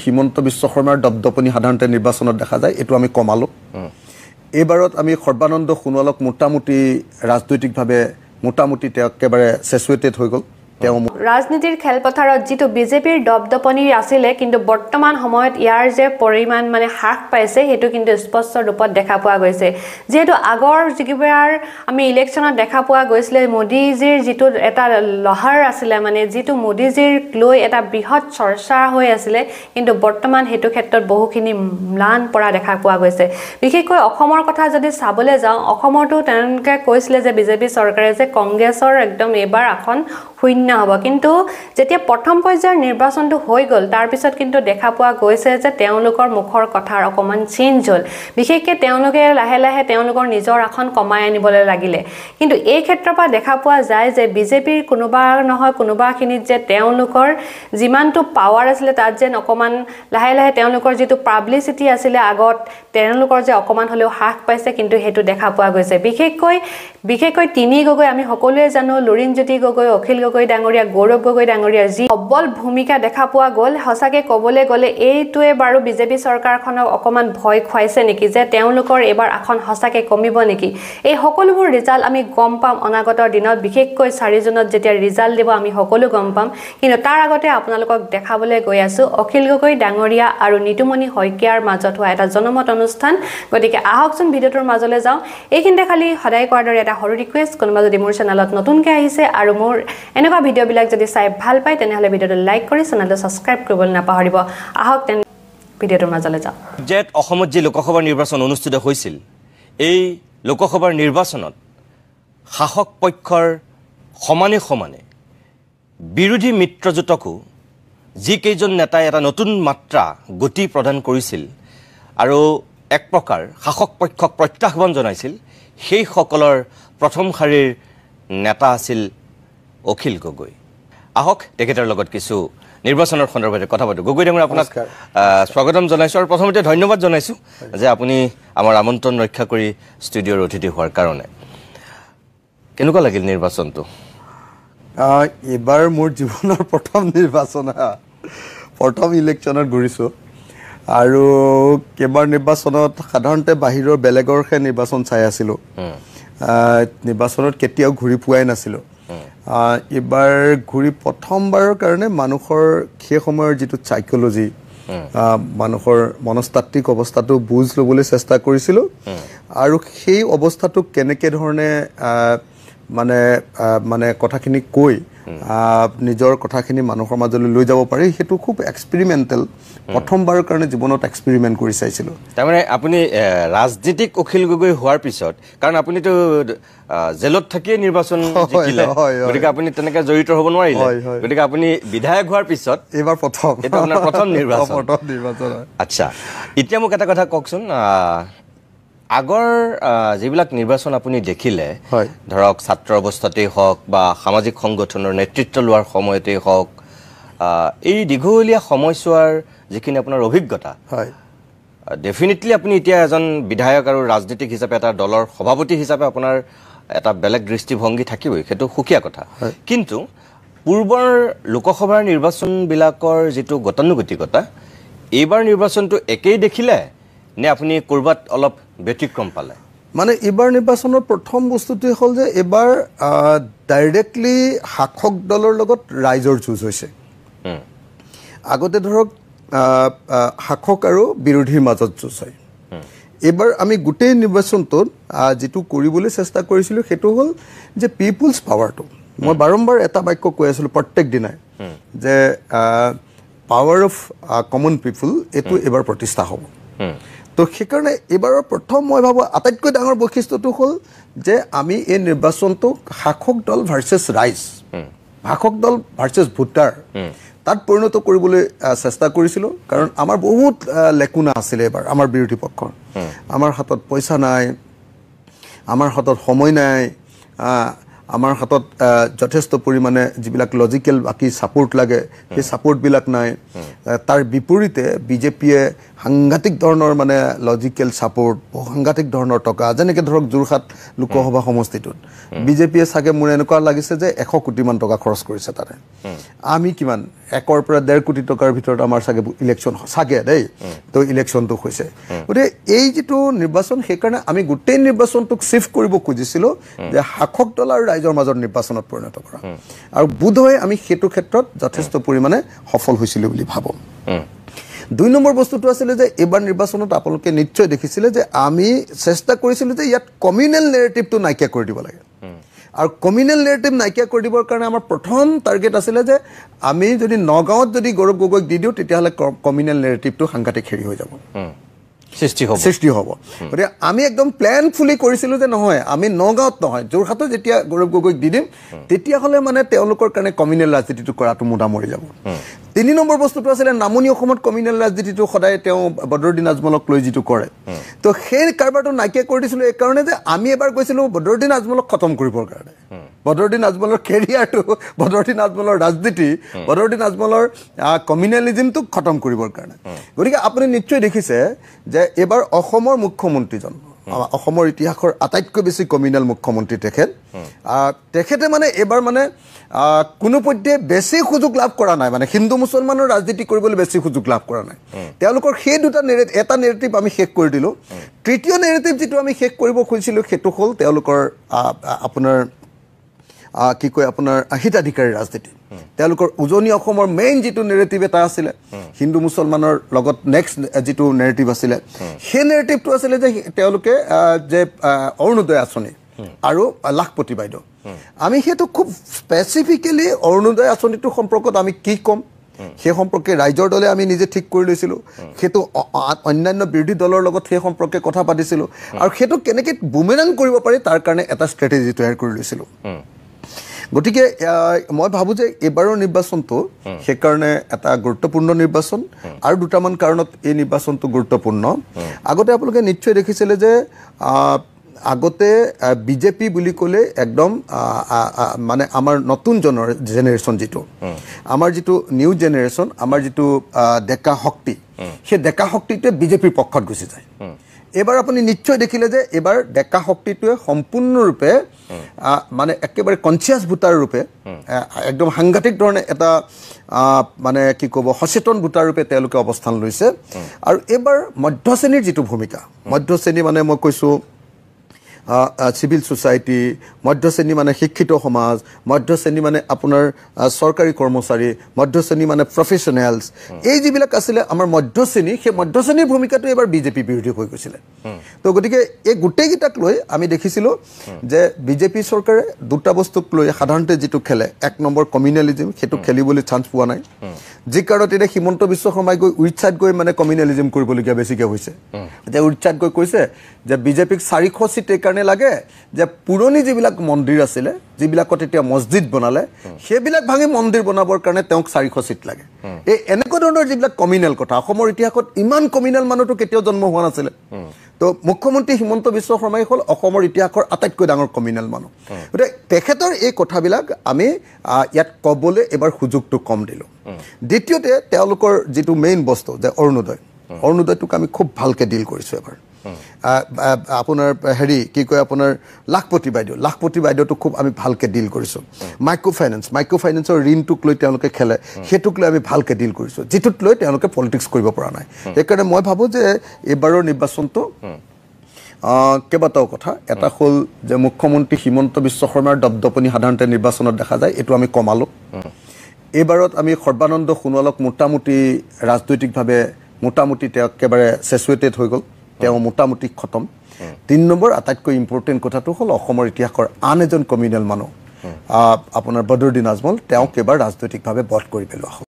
হিমন্ত বিশ্ব শৰ্মাৰ দপদপনি সাধাৰণতে নিৰ্বাচনত দেখা যায় এটো আমি কমালো এবাৰত আমি সৰ্বানন্দ সোণোৱালক মোটামুটি ৰাজনৈতিকভাৱে মোটামুটি তেওঁ একেবাৰে স্যাচুৰেটেড হৈ গ'ল ৰাজনীতিৰ খেলপথাৰত যেটো বিজেপিৰ দপদপনি আছিল কিন্তু বৰ্তমান সময়ত ইয়াৰ যে পৰিমাণ মানে হ্ৰাস পাইছে হেতু কিন্তু স্পষ্ট ৰূপত দেখা পোৱা গৈছে যেটো আগৰ যিবাৰ আমি ইলেকচনত দেখা পোৱা গৈছিল মোদীজীৰ যেটো এটা লহাৰ আছিল মানে যেটো মোদীজীৰ লৈ এটা বৃহৎ চৰ্চা হৈ আছিল কিন্তু বৰ্তমান হেতু ক্ষেত্ৰত বহুখিনি ম্লান পৰা দেখা পোৱা গৈছে বিশেষকৈ অসমৰ কথা যদি চাবলৈ যাওঁ অসমৰটো তেনেকৈ কৈছিল যে বিজেপি চৰকাৰে যে কংগ্ৰেছৰ একদম এবাৰ এখন শূন্য হ'ব কিন্তু যেতিয়া প্ৰথম পৰ্যায়ৰ নিৰ্বাচনটো হৈ গ'ল তাৰ পিছত কিন্তু দেখা পোৱা গৈছে যে তেওঁলোকৰ মুখৰ কথাৰ অকমান চেঞ্জ হ'ল বিশেষকৈ তেওঁলোকে লাহে লাহে তেওঁলোকৰ নিজৰ আসন কমাই আনিবলৈ লাগিলে কিন্তু এই ক্ষেত্ৰৰ পৰা দেখা পোৱা যায় যে বিজেপিৰ কোনোবা নহয় কোনোবাখিনিত যে তেওঁলোকৰ যিমানটো পাৱাৰ আছিল তাত যেন অকমান লাহে লাহে তেওঁলোকৰ যেটো পাব্লিচিটি আছিল আগত তেওঁলোকৰ যে অকমান হলেও হ্ৰাস পাইছে কিন্তু হেতু দেখা পোৱা গৈছে বিশেষকৈ তিনি গগৈ আমি সকলোৱে জানো লুৰিণজ্যোতি গগৈ অখিল গগৈ ডাঙৰীয়া গৌৰৱ গগৈ ডাঙৰীয়া যি সবল ভূমিকা দেখা পোৱা গ'ল হসাকে ক'বলৈ গ'লে এইটোৱে বাৰু বিজেপি চৰকাৰখনক অকমান ভয় খুৱাইছে নেকি যে তেওঁলোকৰ এবাৰ আসন হসাকে কমিব নেকি এই সকলোবোৰ ৰিজাল্ট আমি গম পাম অনাগতৰ দিনত বিশেষকৈ 4 জুনত যেতিয়া ৰিজাল্ট দিব আমি সকলো গম পাম কিন্তু তাৰ আগতে আপোনালোকক দেখাবলৈ গৈ আছো অখিল গগৈ ডাঙৰীয়া আৰু নিতুমণি শইকীয়াৰ মাজত হোৱা এটা জনমত অনুষ্ঠান গতিকে আহকচোন ভিডিঅ'টোৰ মাজলৈ যাওঁ এইখিনিতে খালি সদায় কোৱাৰ দৰে এটা সৰু ৰিকুৱেষ্ট কোনোবা যদি মোৰ চেনেলত নতুনকৈ আহিছে আৰু মোৰ এনেকুৱা ভিডিঅ'বিলাক যদি চাই ভাল পায় তেনেহলে ভিডিঅ'টো লাইক কৰি চেনেলটো সাবস্ক্ৰাইব কৰিবলৈ নাপাহৰিব আহক তেন ভিডিঅ'টোৰ মাজলৈ যাওঁ জেট অসমত যে লোকসভা নিৰ্বাচন অনুষ্ঠিত হৈছিল এই লোকসভাৰ নিৰ্বাচনত শাসক পক্ষৰ সমানে বিৰোধী মিত্ৰজোঁটকো যি কেইজন নেতাই এটা নতুন মাত্ৰা গতি প্ৰদান কৰিছিল আৰু এক প্ৰকাৰ শাসক পক্ষক প্ৰত্যাহ্বান জনাইছিল সেই সকলৰ প্ৰথম শাৰীৰ নেতা আছিল অখিল গগৈ আহক তেখেতৰ লগত কিছু নিৰ্বাচনৰ সন্দৰ্ভত কথা পাতো গগৈ ডাঙৰীয়া আপোনাক স্বাগতম জনাইছো আৰু প্ৰথমতে ধন্যবাদ জনাইছো যে আপুনি আমাৰ আমন্ত্ৰণ ৰক্ষা কৰি ষ্টুডিঅ'ৰ অতিথি হোৱাৰ কাৰণে কেনেকুৱা লাগিল নিৰ্বাচনটো এবাৰ মোৰ জীৱনৰ প্ৰথম নিৰ্বাচন প্ৰথম ইলেকচনত ঘূৰিছো আৰু কেবাৰ নিৰ্বাচনত সাধাৰণতে বাহিৰৰ বেলেগৰহে নিৰ্বাচন চাই আছিলো নিৰ্বাচনত কেতিয়াও ঘূৰি পোৱাই নাছিলো এবাৰ ঘূৰি প্ৰথমবাৰৰ কাৰণে মানুহৰ সেই সময়ৰ যেটো সাইকোলজি মানুহৰ মনস্তাত্ত্বিক অৱস্থাটো বুজ লবলৈ চেষ্টা কৰিছিলো আৰু সেই অৱস্থাটো কেনেকে ধৰণে মানে কথাখিনি কৈ নিজৰ কথাখিনি মানুহৰ মাজলৈ লৈ যাব পাৰি হেতু খুব এক্সপেৰিমেন্টাল প্ৰথমবাৰৰ কাৰণে জীৱনত এক্সপেৰিমেন্ট কৰি চাইছিলো তাৰমানে আপুনি ৰাজনীতিক অখিল গগৈ হোৱাৰ পিছত কাৰণ আপুনিতো জেলত থাকিয়ে নিৰ্বাচন জিকিলে গতিকে আপুনি তেনেকৈ জড়িত হ'ব নোৱাৰিলে গতিকে আপুনি বিধায়ক হোৱাৰ পিছত এবাৰ প্ৰথম এটা আপোনাৰ প্ৰথম নিৰ্বাচন আচ্ছা এতিয়া মোক এটা কথা কওকচোন আগৰ যিবিলাক নিৰ্বাচন আপুনি দেখিলে ধৰক ছাত্ৰ অৱস্থাতেই হওক বা সামাজিক সংগঠনৰ নেতৃত্ব লোৱাৰ সময়তেই হওক এই দীঘলীয়া সময়ছোৱাৰ যিখিনি আপোনাৰ অভিজ্ঞতা ডেফিনেটলি আপুনি এতিয়া এজন বিধায়ক আৰু ৰাজনীতিক হিচাপে এটা দলৰ সভাপতি হিচাপে আপোনাৰ এটা বেলেগ দৃষ্টিভংগী থাকিবই সেইটো সুকীয়া কথা কিন্তু পূৰ্বৰ লোকসভাৰ নিৰ্বাচনবিলাকৰ যেটো গতানুগতিকতা এইবাৰ নিৰ্বাচনটো একেই দেখিলে নে আপুনি কৰবাত অলপ ব্যতিক্ৰম পালে মানে এবাৰ নিৰ্বাচনৰ প্ৰথম বস্তুটো হ'ল যে এবাৰ ডাইৰেক্টলি শাসক দলৰ লগত ৰাইজৰ যুঁজ হৈছে আগতে ধৰক শাসক আৰু বিৰোধীৰ মাজত যুঁজ হয় এবাৰ আমি গোটেই নিৰ্বাচনটোত যেটো কৰিবলৈ চেষ্টা কৰিছিলো হেতু হ'ল যে পিপলছ পাৱাৰটো মই বাৰম্বাৰ এটা বাক্য কৈ আছিলো প্ৰত্যেক দিনাই যে পাৱাৰ অফ কমন পিপল এটো এবাৰ প্ৰতিষ্ঠা হ'ব তো সেইকাৰণে এবাৰৰ প্ৰথম মই ভাবো আটাইতকৈ ডাঙৰ বৈশিষ্ট্যটো হ'ল যে আমি এই নিৰ্বাচনটো শাসক দল ভাৰ্চেছ ৰাইজ শাসক দল ভাৰ্চেছ ভোটাৰ তাত পৰিণত কৰিবলৈ চেষ্টা কৰিছিলো কাৰণ আমাৰ বহুত লেকুনা আছিল এবাৰ আমাৰ বিৰোধী পক্ষৰ আমাৰ হাতত পইচা নাই আমাৰ হাতত সময় নাই আমাৰ হাতত যথেষ্ট পৰিমাণে যিবিলাক লজিক্যাল বাকি সাপোৰ্ট লাগে সেই সাপোৰ্ট বিলাক নাই তাৰ বিপৰীতে বিজেপিয়ে সাংঘাতিক ধৰণৰ মানে লজিকেল ছাপৰ্ট সাংঘাতিক ধৰণৰ টকা যেনেকৈ ধৰক যোৰহাট লোকসভা সমষ্টিটোত বিজেপিয়ে চাগে মোৰ এনেকুৱা লাগিছে যে 100 কোটিমান টকা খৰচ কৰিছে তাৰে আমি কিমান 1 পৰা 1.5 কোটি টকাৰ ভিতৰত আমাৰ চাগে ইলেকশ্যন চাগে দেই তো ইলেকশ্যনটো হৈছে গতিকে এই যিটো নিৰ্বাচন সেইকাৰণে আমি গোটেই নিৰ্বাচনটোক চিফ্ট কৰিব খুজিছিলোঁ যে শাসক দল আৰু ৰাইজৰ মাজৰ নিৰ্বাচনত পৰিণত কৰা আৰু বোধহয় আমি সেইটো ক্ষেত্ৰত যথেষ্ট পৰিমাণে সফল হৈছিলোঁ বুলি ভাবোঁ 2 নম্বৰ বস্তুটো আছিল যে এবাৰ নিৰ্বাচনত আপোনালোকে নিশ্চয় দেখিছিলে যে আমি চেষ্টা কৰিছিলোঁ যে ইয়াত কমিউনেল নেৰেটিভটো নাইকিয়া কৰি দিব লাগে আৰু কমিউনেল নেৰেটিভ নাইকিয়া কৰি দিবৰ কাৰণে আমাৰ প্ৰথম টাৰ্গেট আছিলে যে আমি যদি নগাঁৱত যদি গৌৰৱ গগৈক দি দিওঁ তেতিয়াহ'লে কমিউনেল নেৰেটিভটো সাংঘাতিক হেৰি হৈ যাব সৃষ্টি হ'ব গতিকে আমি একদম প্লেনফুলি কৰিছিলোঁ যে নহয় আমি নগাঁৱত নহয় যোৰহাটত যেতিয়া গৌৰৱ গগৈক দি দিম তেতিয়াহ'লে মানে তেওঁলোকৰ কাৰণে কমিউনেল ৰাজনীতিটো কৰাটো মুদা মৰি যাব 3 নম্বৰ বস্তুটো আছিলে নামনি অসমত কমিউনেল ৰাজনীতিটো সদায় তেওঁ বদৰুদ্দিন আজমলক লৈ যিটো কৰে তো সেই কাৰবাৰটো নাইকিয়া কৰি দিছিলোঁ এই কাৰণে যে আমি এবাৰ গৈছিলোঁ বদৰুদ্দিন আজমলক খতম কৰিবৰ কাৰণে বদৰুদ্দিন আজমলৰ কেৰিয়াৰটো বদৰুদ্দিন আজমলৰ ৰাজনীতি বদৰুদ্দিন আজমলৰ কমিউনেলিজিমটোক খতম কৰিবৰ কাৰণে গতিকে আপুনি নিশ্চয় দেখিছে যে এবাৰ অসমৰ মুখ্যমন্ত্ৰীজন অসমৰ ইতিহাসৰ আটাইতকৈ বেছি কমিউনেল মুখ্যমন্ত্ৰী তেখেতে মানে এবাৰ মানে কোনোপধ্যে বেছি সুযোগ লাভ কৰা নাই মানে হিন্দু মুছলমানৰ ৰাজনীতি কৰিবলৈ বেছি সুযোগ লাভ কৰা নাই তেওঁলোকৰ সেই দুটা এটা নেৰেটিভ আমি শেষ কৰি দিলোঁ তৃতীয় নেৰেটিভ যিটো আমি শেষ কৰিব খুজিছিলোঁ সেইটো হ'ল তেওঁলোকৰ আপোনাৰ কি কয় আপোনাৰ হিতাধিকাৰী ৰাজনীতি তেওঁলোকৰ উজনি অসমৰ মেইন যিটো নেৰেটিভ এটা আছিলে হিন্দু মুছলমানৰ লগত নেক্সট যিটো নেৰেটিভ আছিলে সেই নেৰেটিভটো আছিলে যে তেওঁলোকে যে অৰুণোদয় আঁচনি আৰু লাখপতি বাইদেউ আমি সেইটো খুব স্পেচিফিকেলি অৰুণোদয় আঁচনিটোৰ সম্পৰ্কত আমি কি ক'ম সেই সম্পৰ্কে ৰাইজৰ দলে আমি নিজে ঠিক কৰি লৈছিলোঁ সেইটো অন্যান্য বিৰোধী দলৰ লগত সেই সম্পৰ্কে কথা পাতিছিলোঁ আৰু সেইটো কেনেকৈ বুমেৰাং কৰিব পাৰি তাৰ কাৰণে এটা ষ্ট্ৰেটেজি তৈয়াৰ কৰি লৈছিলোঁ গতিকে মই ভাবোঁ যে এইবাৰৰ নিৰ্বাচনটো সেইকাৰণে এটা গুৰুত্বপূৰ্ণ নিৰ্বাচন আৰু দুটামান কাৰণত এই নিৰ্বাচনটো গুৰুত্বপূৰ্ণ আগতে আপোনালোকে নিশ্চয় দেখিছিলে যে আগতে বিজেপি বুলি ক'লে একদম মানে আমাৰ নতুন জেনেৰেশ্যন যিটো আমাৰ যিটো নিউ জেনেৰেশ্যন আমাৰ যিটো ডেকা শক্তি সেই ডেকা শক্তিটোৱে বিজেপিৰ পক্ষত গুচি যায় এবাৰ আপুনি নিশ্চয় দেখিলে যে এবাৰ ডেকা শক্তিটোৱে সম্পূৰ্ণৰূপে মানে একেবাৰে কনচিয়াছ ভোটাৰ ৰূপে একদম সাংঘাতিক ধৰণে এটা মানে কি ক'ব সচেতন ভোটাৰ ৰূপে তেওঁলোকে অৱস্থান লৈছে আৰু এবাৰ মধ্য শ্ৰেণীৰ যিটো ভূমিকা মধ্য শ্ৰেণী মানে মই কৈছোঁ চিভিল সোসাইটি মধ্য শ্ৰেণী মানে শিক্ষিত সমাজ মধ্য শ্ৰেণী মানে আপোনাৰ চৰকাৰী কৰ্মচাৰী মধ্য শ্ৰেণী মানে প্ৰফেশ্যনেলছ এই যিবিলাক আছিলে আমাৰ মধ্য শ্ৰেণী সেই মধ্য শ্ৰেণীৰ ভূমিকাটো এবাৰ বিজেপি বিৰোধী হৈ গৈছিলে তো গতিকে এই গোটেইকেইটাক লৈ আমি দেখিছিলোঁ যে বিজেপি চৰকাৰে দুটা বস্তুক লৈ সাধাৰণতে যিটো খেলে 1 নম্বৰ কমিউনেলিজিম সেইটো খেলিবলৈ চান্স পোৱা নাই যি কাৰণত এতিয়া হিমন্ত বিশ্ব শৰ্মাই গৈ উৰিষ্যাত গৈ মানে কমিউনেলিজিম কৰিবলগীয়া বেছিকৈ হৈছে এতিয়া উৰিষ্যাত গৈ কৈছে যে বিজেপিক 400 সিট এইকাৰণে লাগে যে পুৰণি যিবিলাক মন্দিৰ আছিলে যিবিলাকত এতিয়া মছজিদ বনালে সেইবিলাক ভাঙি মন্দিৰ বনাবৰ কাৰণে তেওঁক 400 সিট লাগে এই এনেকুৱা ধৰণৰ যিবিলাক কমিউনেল কথা অসমৰ ইতিহাসত ইমান কমিউনেল মানুহটো কেতিয়াও জন্ম হোৱা নাছিলে তো মুখ্যমন্ত্ৰী হিমন্ত বিশ্ব শৰ্মাই হ'ল অসমৰ ইতিহাসৰ আটাইতকৈ ডাঙৰ কমিউনেল মানুহ গতিকে তেখেতৰ এই কথাবিলাক আমি ইয়াত ক'বলৈ এবাৰ সুযোগটো কম দিলোঁ দ্বিতীয়তে তেওঁলোকৰ যিটো মেইন বস্তু যে অৰুণোদয়টোক আমি খুব ভালকৈ ডিল কৰিছোঁ এবাৰ আপোনাৰ হেৰি কি কয় আপোনাৰ লাখপতি বাইদেউটোক খুব আমি ভালকৈ ডিল কৰিছোঁ মাইক্ৰ' ফাইনেন্সৰ ঋণটোক লৈ তেওঁলোকে খেলে সেইটোক লৈ আমি ভালকৈ ডিল কৰিছোঁ যিটোক লৈ তেওঁলোকে পলিটিক্স কৰিব পৰা নাই সেইকাৰণে মই ভাবোঁ যে এইবাৰৰ নিৰ্বাচনটো কেইবাটাও কথা এটা হ'ল যে মুখ্যমন্ত্ৰী হিমন্ত বিশ্ব শৰ্মাৰ দপদপনি সাধাৰণতে নিৰ্বাচনত দেখা যায় এইটো আমি কমালোঁ এইবাৰত আমি সৰ্বানন্দ সোণোৱালক মোটামুটি ৰাজনৈতিকভাৱে তেওঁ একেবাৰে চেচুৱেটেড হৈ গ'ল তেওঁ মোটামুটি খতম 3 নম্বৰ আটাইতকৈ ইম্পৰ্টেণ্ট কথাটো হ'ল অসমৰ ইতিহাসৰ আন এজন কমিউনেল মানুহ আপোনাৰ বদৰুদ্দিন আজমল তেওঁক এবাৰ ৰাজনৈতিকভাৱে বধ কৰি পেলোৱা হ'ল